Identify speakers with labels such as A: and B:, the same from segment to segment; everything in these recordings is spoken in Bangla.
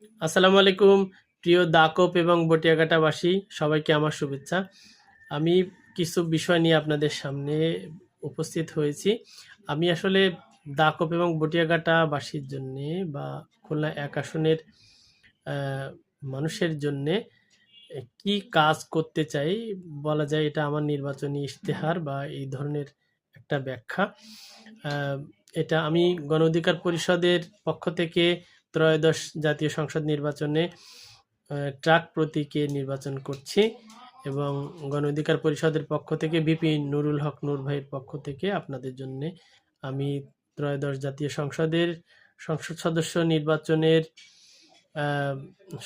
A: আসসালামু আলাইকুম প্রিয় দাকপ এবং বটিয়াঘাটাবাসী, সবাইকে আমার শুভেচ্ছা। আমি কিছু বিষয় নিয়ে আপনাদের সামনে উপস্থিত হয়েছি। আমি আসলে দাকপ এবং বটিয়াঘাটাবাসীর জন্যে বা খুলনা ১ আসনের মানুষের জন্যে কি কাজ করতে চাই, বলা যায় এটা আমার নির্বাচনী ইশতেহার বা এই ধরনের একটা ব্যাখ্যা। এটা আমি গণ অধিকার পরিষদের পক্ষ থেকে ত্রয়োদশ জাতীয় সংসদ নির্বাচনে ট্রাক প্রতীকে নির্বাচন করছি এবং গণ অধিকার পরিষদের পক্ষ থেকে ভিপি নুরুল হক নূর ভাইয়ের পক্ষ থেকে আপনাদের জন্যে আমি ত্রয়োদশ জাতীয় সংসদের সংসদ সদস্য নির্বাচনের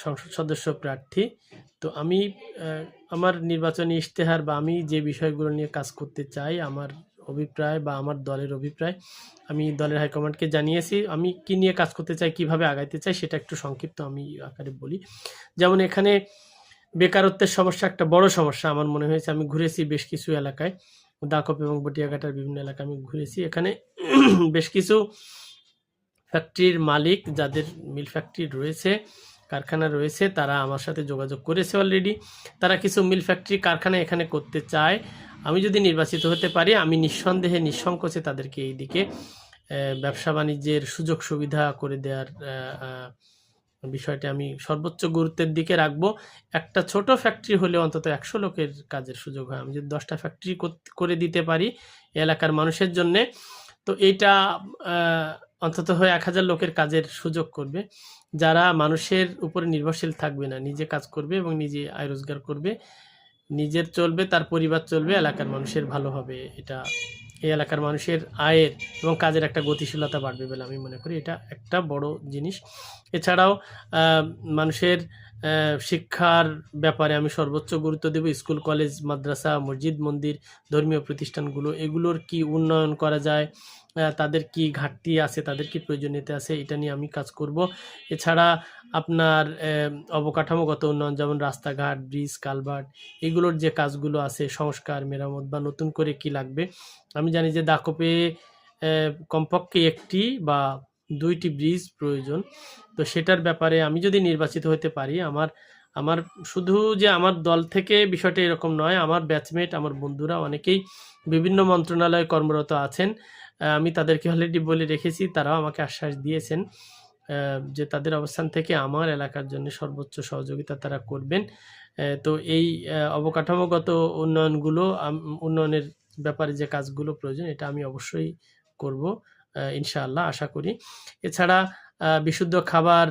A: সংসদ সদস্য প্রার্থী। তো আমি আমার নির্বাচনী ইশতেহার বা আমি যে বিষয়গুলো নিয়ে কাজ করতে চাই, আমার অভিপ্রায় বা আমার দলের অভিপ্রায় আমি দলের হাইকমান্ডকে জানিয়েছি। আমি কি নিয়ে কাজ করতে চাই, কিভাবে আগাইতে চাই সেটা একটু সংক্ষিপ্ত আমি আকারে বলি। যেমন এখানে বেকারত্বের সমস্যা একটা বড় সমস্যা আমার মনে হয়েছে। আমি ঘুরেছি বেশ কিছু এলাকায়, দাকপ এবং বটিয়াঘাটার বিভিন্ন এলাকায় আমি ঘুরেছি। এখানে বেশ কিছু ফ্যাক্টরির মালিক, যাদের মিল ফ্যাক্টরি রয়েছে, কারখানা রয়েছে, তারা আমার সাথে যোগাযোগ করেছে অলরেডি। তারা কিছু মিল ফ্যাক্টরি কারখানা এখানে করতে চায়। আমি যদি নির্বাচিত হতে পারি, আমি নিঃসন্দেহে নিঃসংকোচে তাদেরকে এই দিকে ব্যবসা বাণিজ্যের সুযোগ সুবিধা করে দেওয়ার বিষয়টা আমি সর্বোচ্চ গুরুত্বের দিকে রাখবো। একটা ছোট ফ্যাক্টরি হলে অন্তত ১০০ লোকের কাজের সুযোগ হয়। আমি যদি ১০টা ফ্যাক্টরি করে দিতে পারি এলাকার মানুষের জন্যে, তো এইটা অন্তত হয় ১,০০০ লোকের কাজের সুযোগ করবে, যারা মানুষের উপরে নির্ভরশীল থাকবে না, নিজে কাজ করবে এবং নিজে আয় রোজগার করবে, নিজের চলবে, তার পরিবার চলবে, এলাকার মানুষের ভালো হবে। এটা এই এলাকার মানুষের আয়ের এবং কাজের একটা গতিশীলতা বাড়বে বলে আমি মনে করি। এটা একটা বড় জিনিস। এছাড়াও মানুষের শিক্ষার ব্যাপারে আমি সর্বোচ্চ গুরুত্ব দেব। স্কুল, কলেজ, মাদ্রাসা, মসজিদ, মন্দির, ধর্মীয় প্রতিষ্ঠানগুলো, এগুলোর কি উন্নয়ন করা যায়, তাদের কি ঘাটতি আছে, তাদের কি প্রয়োজনীয়তা আছে, এটা নিয়ে আমি কাজ করব। এছাড়া আপনার অবকাঠামোগত উন্নয়ন, যেমন রাস্তাঘাট, ব্রিজ, কালভার্ট, এগুলোর যে কাজগুলো আছে, সংস্কার, মেরামত বা নতুন করে কি লাগবে। আমি জানি যে দাকপে কমপক্ষে ১টি বা ২টি ব্রিজ প্রয়োজন। তো সেটার ব্যাপারে আমি যদি নির্বাচিত হতে পারি, আমার আমার শুধু যে আমার দল থেকে বিষয়টা এরকম নয়, আমার ব্যাচমেট, আমার বন্ধুরা অনেকেই বিভিন্ন মন্ত্রণালয়ে কর্মরত আছেন। আমি তাদেরকে অলরেডি বলে রেখেছি, তারাও আমাকে আশ্বাস দিয়েছেন যে তাদের অবস্থান থেকে আমার এলাকার জন্য সর্বোচ্চ সহযোগিতা তারা করবেন। তো এই অবকাঠামোগত উন্নয়নগুলো, উন্নয়নের ব্যাপারে যে কাজগুলো প্রয়োজন, এটা আমি অবশ্যই করব ইনশাআল্লাহ, আশা করি। এছাড়া বিশুদ্ধ খাবার